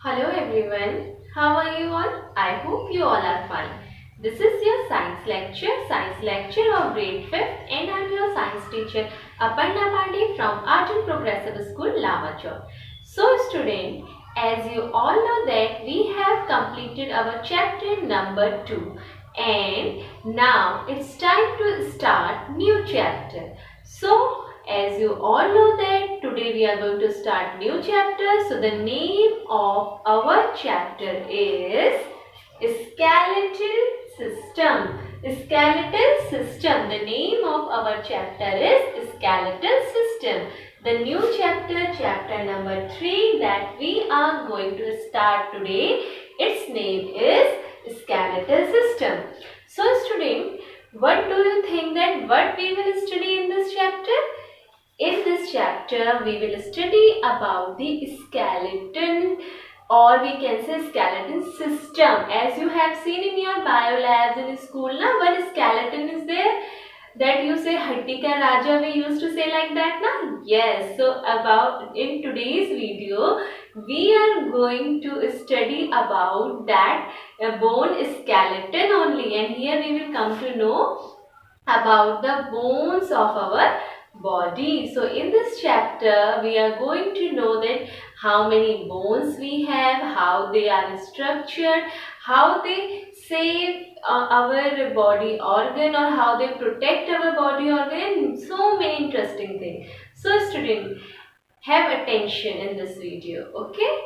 Hello everyone, how are you all? I hope you all are fine. This is your science lecture of grade 5th, and I am your science teacher Aparna Pandey from Art and Progressive School, Lavachur. So student, as you all know that we have completed our chapter number 2 and now it's time to start new chapter. So as you all know that today we are going to start new chapter. So the name of our chapter is Skeletal System. Skeletal System. The name of our chapter is Skeletal System. The new chapter, chapter number 3 that we are going to start today, its name is Skeletal System. So student, what do you think that what we will study in this chapter? In this chapter, we will study about the skeleton, or we can say skeleton system. As you have seen in your bio labs in school, na, one skeleton is there that you say Hatti ka Raja, we used to say like that, na? Yes. So about in today's video, we are going to study about that bone skeleton only, and here we will come to know about the bones of our body. So in this chapter we are going to know that how many bones we have, how they are structured, how they save our body organ, or how they protect our body organ, and so many interesting things. So student, have attention in this video, okay?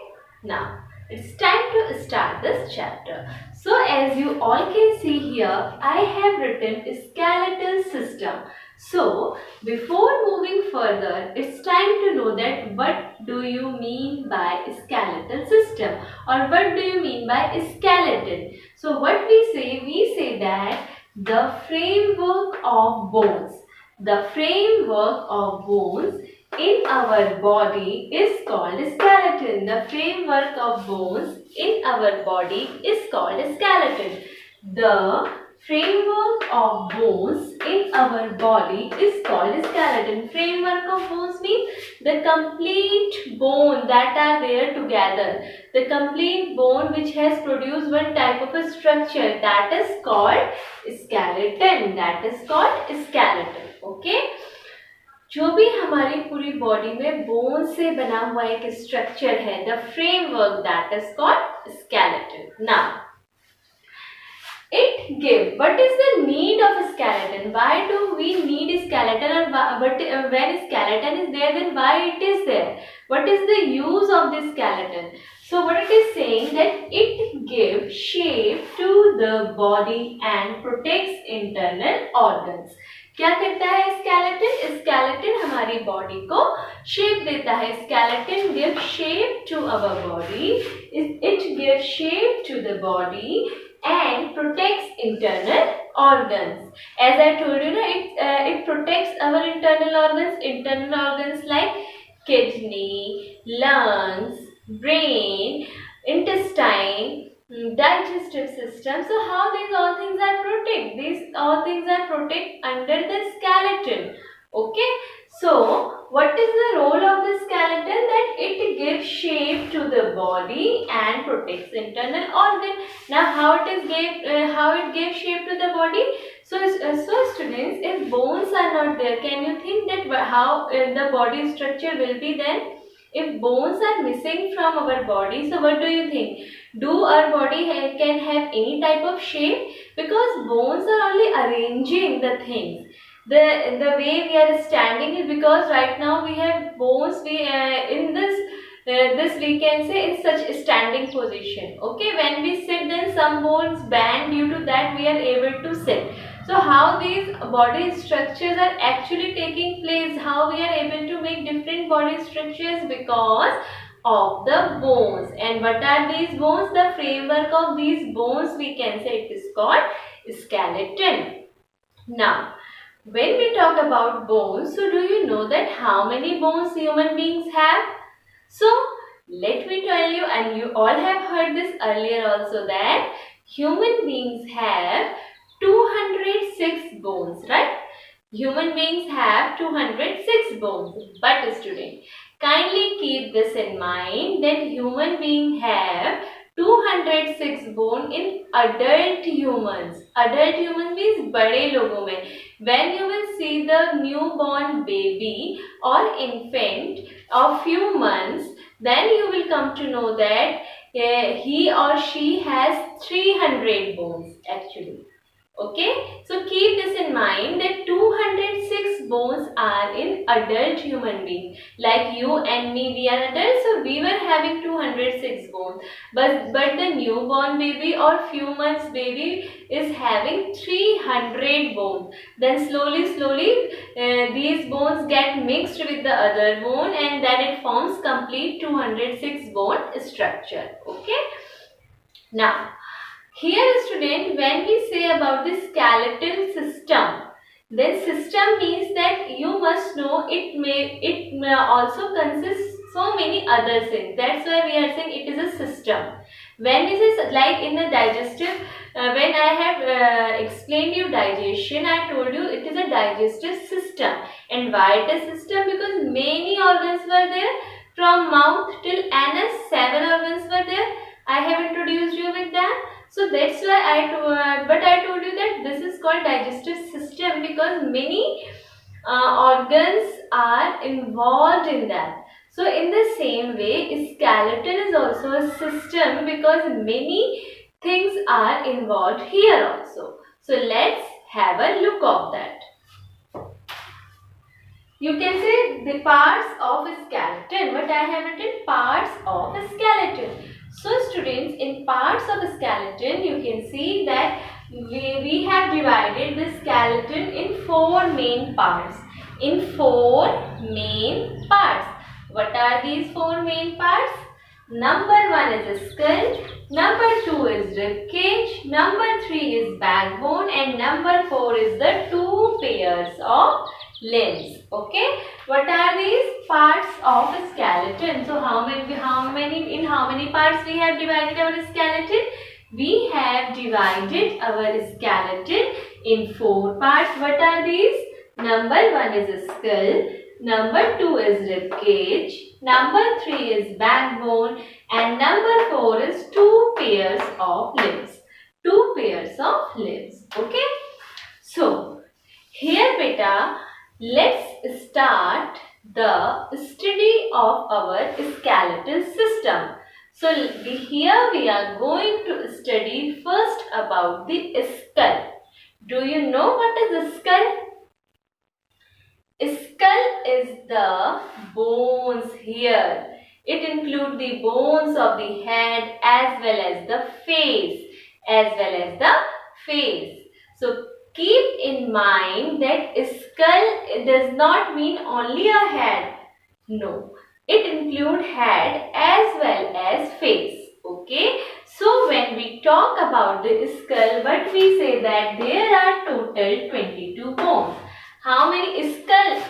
Now it's time to start this chapter. So as you all can see here, I have written skeletal system. So before moving further, it's time to know that what do you mean by skeletal system, or what do you mean by skeleton. So what we say that the framework of bones, in our body is called skeleton. The framework of bones in our body is called skeleton. The framework of bones in our body is called skeleton. Framework of bones means the complete bone that are there together. The complete bone which has produced one type of a structure, that is called skeleton. That is called skeleton. Okay. जो भी हमारी पूरी body में bone से बना हुआ एक structure है, the framework, that is called skeleton. Now it give, what is the need of skeleton? Why do we need skeleton, and when skeleton is there, then why it is there? What is the use of this skeleton? So what it is saying that it gives shape to the body and protects internal organs. क्या करता है skeleton? Skeleton हमारी body को shape देता है. Skeleton gives shape to our body. It gives shape to the body and protects internal organs. As I told you, it protects our internal organs like kidney, lungs, brain, intestine, digestive system. So how these all things are protected? These all things are protected under the skeleton. Okay. So what is the role of the skeleton? That it gives shape to the body and protects internal organ. Now how it gives shape to the body? So students, if bones are not there, can you think that how the body structure will be then? If bones are missing from our body, so what do you think? Do our body can have any type of shape? Because bones are only arranging the things. The way we are standing is because right now we have bones. We in this we can say in such a standing position. Okay, when we sit, then some bones bend. Due to that, we are able to sit. So how these body structures are actually taking place? How we are able to make different body structures? Because of the bones. And what are these bones? The framework of these bones, we can say it is called skeleton. Now, when we talk about bones, so do you know that how many bones human beings have? So let me tell you, and you all have heard this earlier also, that human beings have 206 bones, right? Human beings have 206 bones. But student, Kindly keep this in mind that human beings have 206 bone in adult humans. Adult humans means बड़े लोगों में. When you will see the newborn baby or infant of few months, then you will come to know that he or she has 300 bones actually. Okay, so keep this in mind that 206 bones are in adult human being. Like you and me, we are adults, so we were having 206 bones. But the newborn baby or few months baby is having 300 bones. Then slowly these bones get mixed with the other bone, and then it forms complete 206 bone structure. Okay. Now, here student, when we say about the skeletal system, then system means that you must know it may also consist so many other things. That's why we are saying it is a system. When we say like in the digestive, when I have explained you digestion, I told you it is a digestive system. And why it is system? Because many organs were there, from mouth till anus, 7 organs were there. I have introduced you with that. So that's why I told you that this is called digestive system because many organs are involved in that. So in the same way, skeleton is also a system because many things are involved here also. So let's have a look of that. You can say the parts of a skeleton, but I have written parts of a skeleton. So students, in parts of a skeleton, you can see that we have divided the skeleton in 4 main parts. In 4 main parts. What are these 4 main parts? Number 1 is a skull, number 2 is ribcage, number 3 is backbone, and number 4 is the 2 pairs of limbs. Okay, what are these parts of a skeleton? So how many parts we have divided our skeleton? We have divided our skeleton in 4 parts. What are these? Number 1 is a skull, number 2 is ribcage, number 3 is backbone, and number 4 is 2 pairs of limbs. 2 pairs of limbs. Okay, so here beta, let's start the study of our skeletal system. So here we are going to study first about the skull. Do you know what is the skull? Skull is the bones here. It includes the bones of the head as well as the face. So keep in mind that skull does not mean only a head. No, it includes head as well as face. Okay, so when we talk about the skull, but we say that there are total 22 bones. How many skull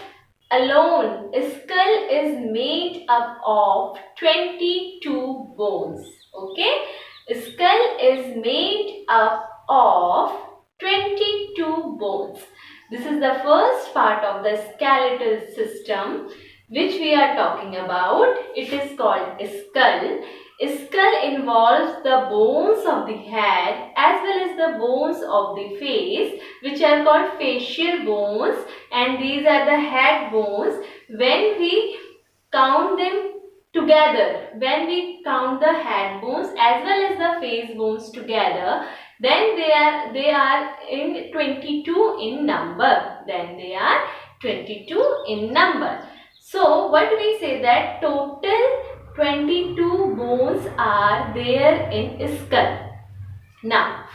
alone? Skull is made up of 22 bones. Okay, skull is made up of 22 bones. This is the first part of the skeletal system which we are talking about. It is called skull. Skull involves the bones of the head as well as the bones of the face, which are called facial bones, and these are the head bones. When we count them together, when we count the head bones as well as the face bones together, then they are in 22 in number. So what we say that total 22 bones are there in skull. Now,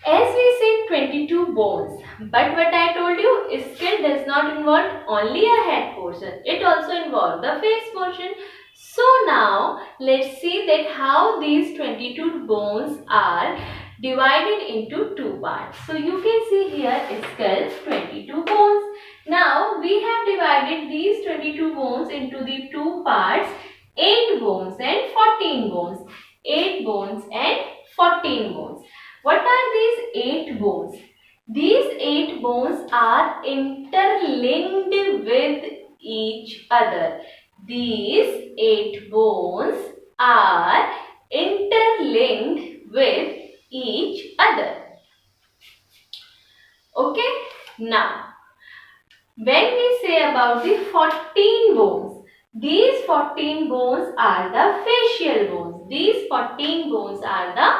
as we say 22 bones, but what I told you, skull does not involve only a head portion. It also involves the face portion. So now let's see that how these 22 bones are divided into 2 parts. So you can see here skull 22 bones. Now we have divided these 22 bones into the 2 parts, 8 bones and 14 bones. 8 bones and 14 bones. What are these 8 bones? These 8 bones are interlinked with each other. These 8 bones are interlinked with each other. Okay, now when we say about the 14 bones, these 14 bones are the facial bones. These 14 bones are the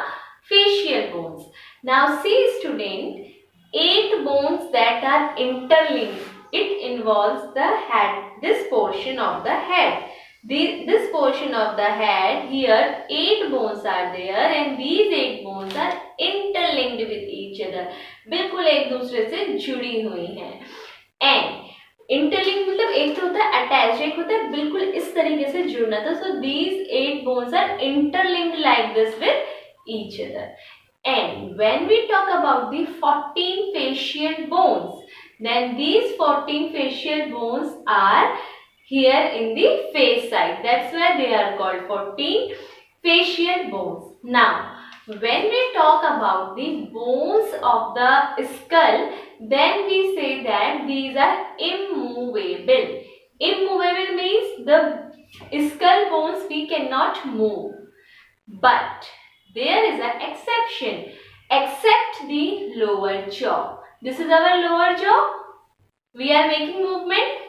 facial bones. Now see student, 8 bones that are interlinked. It involves the head, this portion of the head. This portion of the head, here 8 bones are there and these 8 bones are interlinked with each other. बिल्कुल एक दूसरे से जुड़ी हुई हैं. And interlink मतलब एक तो होता है अटैच, एक होता है बिल्कुल इस तरीके से जुड़ना था. So these 8 bones are interlinked like this with each other. And when we talk about the 14 facial bones, then these 14 facial bones are here in the face side. That's why they are called 14 facial bones. Now, when we talk about the bones of the skull, then we say that these are immovable. Immovable means the skull bones we cannot move. But there is an exception, except the lower jaw. This is our lower jaw. We are making movement.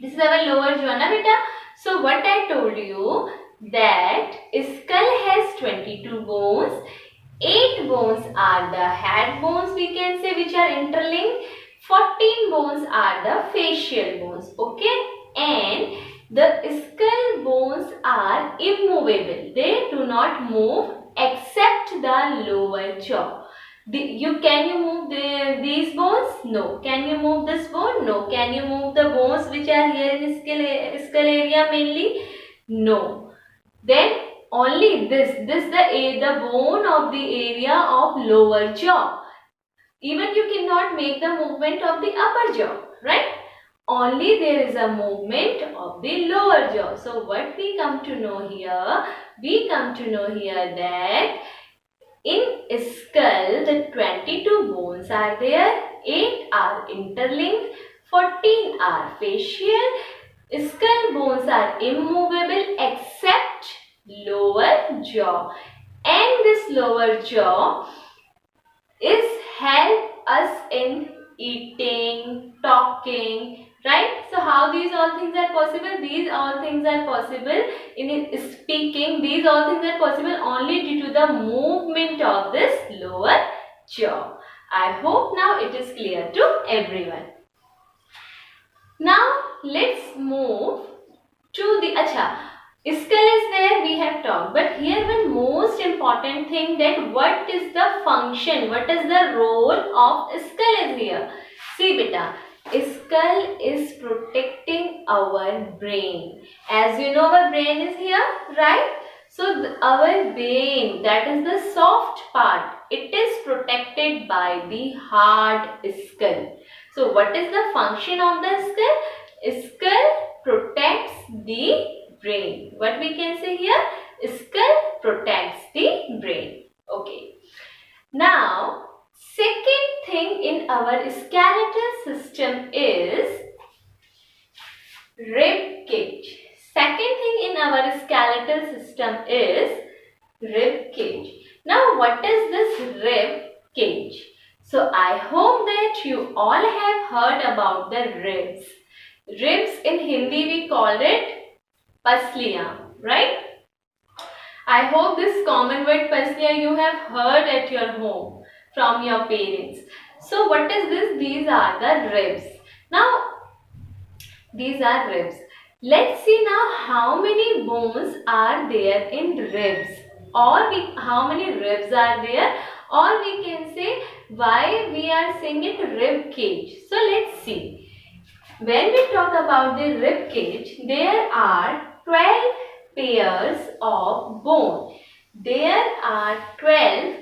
This is our lower jaw, na beta? So what I told you, that skull has 22 bones. 8 bones are the head bones, we can say, which are interlinked. 14 bones are the facial bones. Okay, and the skull bones are immovable. They do not move except the lower jaw. Can you move these bones? No. Can you move this bone? No. Can you move the bones which are here in skull area mainly? No. Then only the bone of the area of lower jaw. Even you cannot make the movement of the upper jaw, right? Only there is a movement of the lower jaw. So what we come to know here? We come to know here that in skull the 22 bones are there. 8 are interlinked. 14 are facial. Skull bones are immovable except lower jaw. And this lower jaw is help us in eating, talking, right? So how these all things are possible? These all things are possible in speaking. These all things are possible only due to the movement of this lower jaw. I hope now it is clear to everyone. Now let's move to the skull is there, we have talked, but here one most important thing, that what is the function, what is the role of skull is here. See beta, skull is protecting our brain. As you know, our brain is here, right? So our brain, that is the soft part, it is protected by the hard skull. So what is the function of the skull? Skull protects the brain. What we can say here? Skull protects the brain. Okay. Now, second thing in our skeletal system is rib cage. Second thing in our skeletal system is rib cage. Now, what is this rib cage? So, I hope that you all have heard about the ribs. Ribs in Hindi we call it pasliyan, right? I hope this common word pasliyan you have heard at your home from your parents. So what is this? These are the ribs. Now these are ribs. Let's see now how many bones are there in ribs, or how many ribs are there, or we can say why we are saying it rib cage. So let's see. When we talk about the rib cage, there are 12 pairs of bone. There are 12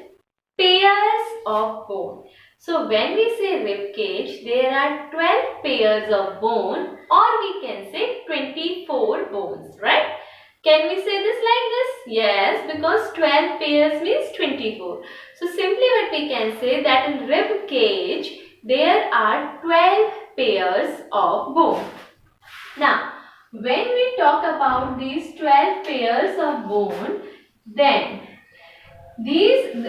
pairs of bone. So when we say rib cage, there are 12 pairs of bone, or we can say 24 bones, right? Can we say this like this? Yes, because 12 pairs means 24. So simply what we can say, that in rib cage there are 12 pairs of bone. Now, when we talk about these 12 pairs of bone, then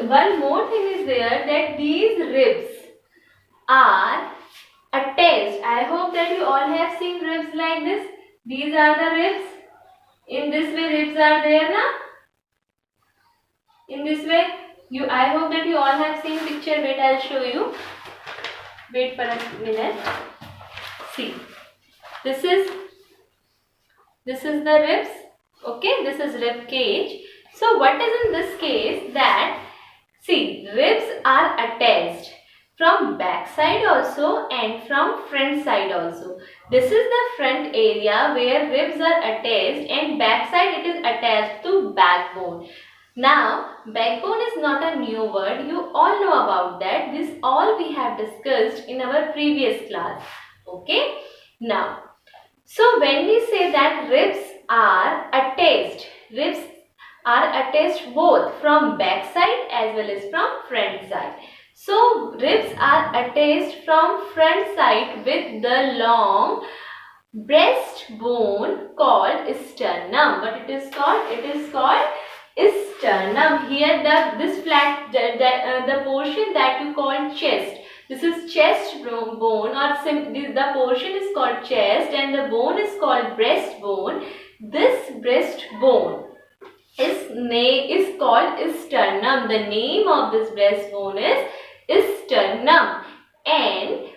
one more thing is there, that these ribs are attached. I hope that you all have seen ribs like this. These are the ribs. In this way ribs are there na? In this way. I hope that you all have seen picture. Wait, I'll show you. Wait for a minute. See. This is the ribs. Okay, this is rib cage. So what is in this case, that see, ribs are attached from back side also and from front side also. This is the front area where ribs are attached, and back side it is attached to backbone. Now, backbone is not a new word. You all know about that. This all we have discussed in our previous class. Okay. Now, so when we say that ribs are attached both from back side as well as from front side. So ribs are attached from front side with the long breastbone called sternum. What it is called? It is called sternum. Here the portion that you call chest. This is chest bone, or the portion is called chest and the bone is called breastbone. This breastbone is called sternum. The name of this breastbone is sternum, and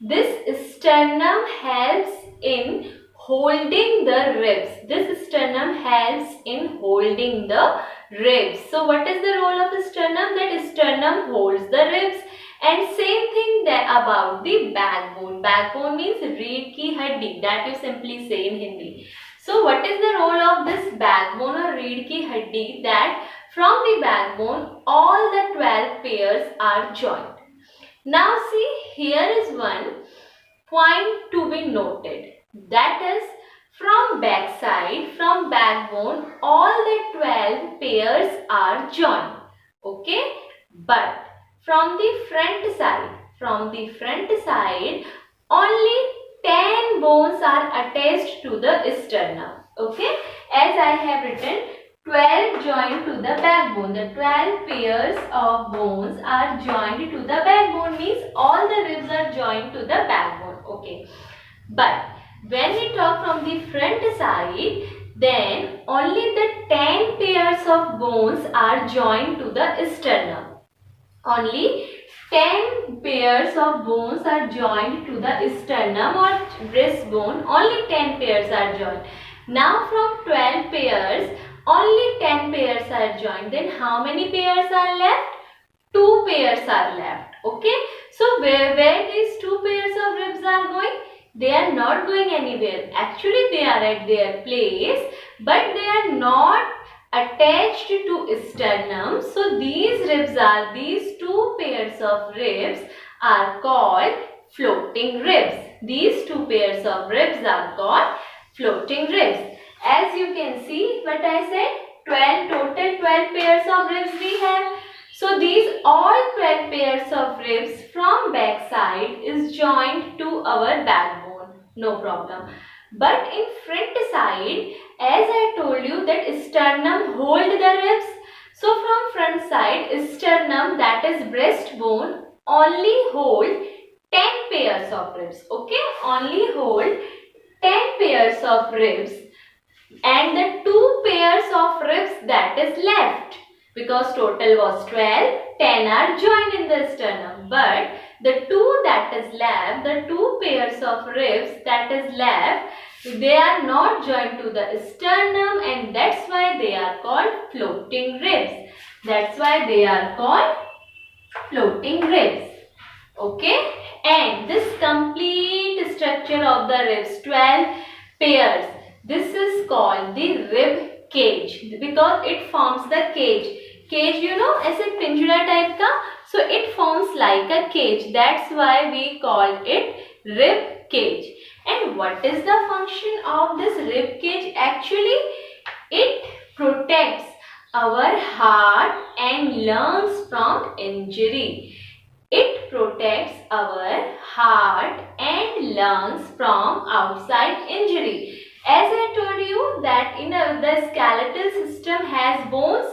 this sternum helps in holding the ribs. This sternum helps in holding the ribs. So what is the role of the sternum? That sternum holds the ribs. And same thing about the backbone. Backbone means reed ki haddi, that you simply say in Hindi. So what is the role of this backbone or reed ki haddi? That from the backbone all the 12 pairs are joined. Now see, here is one point to be noted. That is, from back side, from backbone, all the 12 pairs are joined. Okay? But from the front side, only 10 bones are attached to the sternum. Okay? As I have written, 12 joined to the backbone. The 12 pairs of bones are joined to the backbone, means all the ribs are joined to the backbone. Okay. But when we talk from the front side, then only the 10 pairs of bones are joined to the sternum. Only 10 pairs of bones are joined to the sternum or breastbone. Only 10 pairs are joined. Now from 12 pairs, only 10 pairs are joined. Then how many pairs are left? 2 pairs are left. Okay. So where these 2 pairs of ribs are going? They are not going anywhere. Actually, they are at their place, but they are not attached to sternum. So these 2 pairs of ribs are called floating ribs. These 2 pairs of ribs are called floating ribs. As you can see, what I said, total 12 pairs of ribs we have. So these all 12 pairs of ribs from back side is joined to our backbone. No problem. But in front side, as I told you that sternum hold the ribs. So from front side, sternum, that is breastbone, only hold 10 pairs of ribs. Okay, only hold 10 pairs of ribs, and the 2 pairs of ribs that is left, because total was 12, 10 are joined in the sternum, but the 2 that is left, the 2 pairs of ribs that is left, they are not joined to the sternum, and that's why they are called floating ribs. That's why they are called floating ribs. Okay, and this complete structure of the ribs, 12 pairs, this is called the rib cage, because it forms the cage. Cage, you know, ऐसे पिंजरा type का, so it forms like a cage. That's why we call it rib cage. And what is the function of this rib cage? Actually, it protects our heart and lungs from injury. It protects our heart and lungs from outside injury. As I told you that the skeletal system has bones,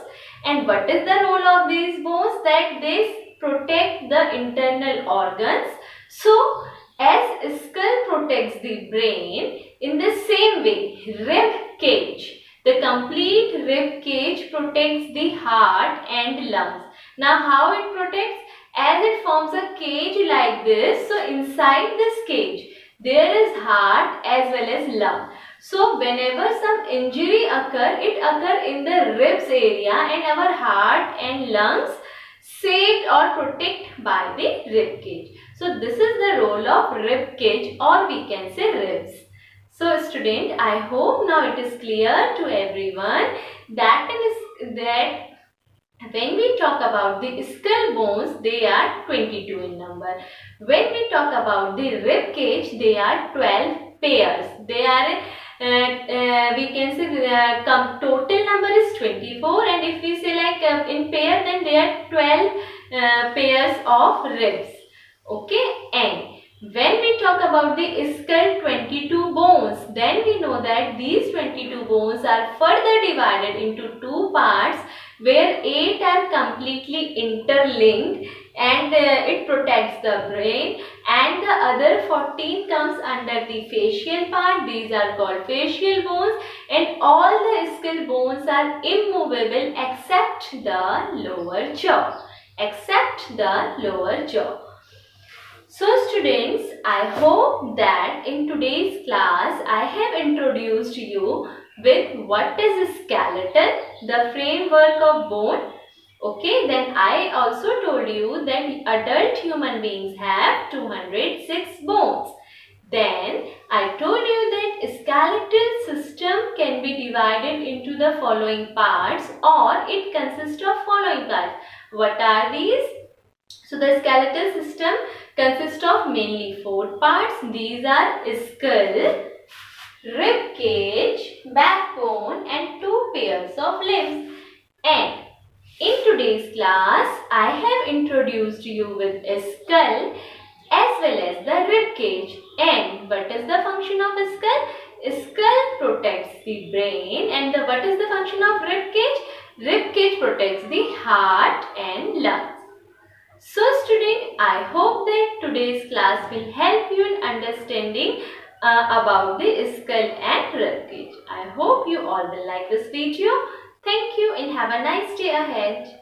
and what is the role of these bones? That they protect the internal organs. So as skull protects the brain, in the same way rib cage, the complete rib cage protects the heart and lungs. Now how it protects? As it forms a cage like this, so inside this cage there is heart as well as lung. So whenever some injury occur, it occur in the ribs area, and our heart and lungs saved or protect by the rib cage. So this is the role of rib cage, or we can say ribs. So student, I hope now it is clear to everyone that when we talk about the skull bones, they are 22 in number. When we talk about the rib cage, they are 12 pairs. They are we can say the total number is 24, and if we say like in pair, then there are 12 pairs of ribs. Okay, and when we talk about the skull 22 bones, then we know that these 22 bones are further divided into two parts, where 8 are completely interlinked, and it protects the brain, and the other 14 comes under the facial part. These are called facial bones, and all the skull bones are immovable except the lower jaw. Except the lower jaw. So students, I hope that in today's class I have introduced you with what is a skeleton, the framework of bone. Okay, then I also told you that adult human beings have 206 bones. Then I told you that skeletal system can be divided into the following parts, or it consists of following parts. What are these? So the skeletal system consists of mainly 4 parts. These are skull, rib cage, backbone, and 2 pairs of limbs. And in today's class, I have introduced you with a skull as well as the rib cage. And what is the function of a skull? A skull protects the brain, and what is the function of rib cage? Rib cage protects the heart and lungs. So student, I hope that today's class will help you in understanding about the skull and rib cage. I hope you all will like this video. Thank you and have a nice day ahead.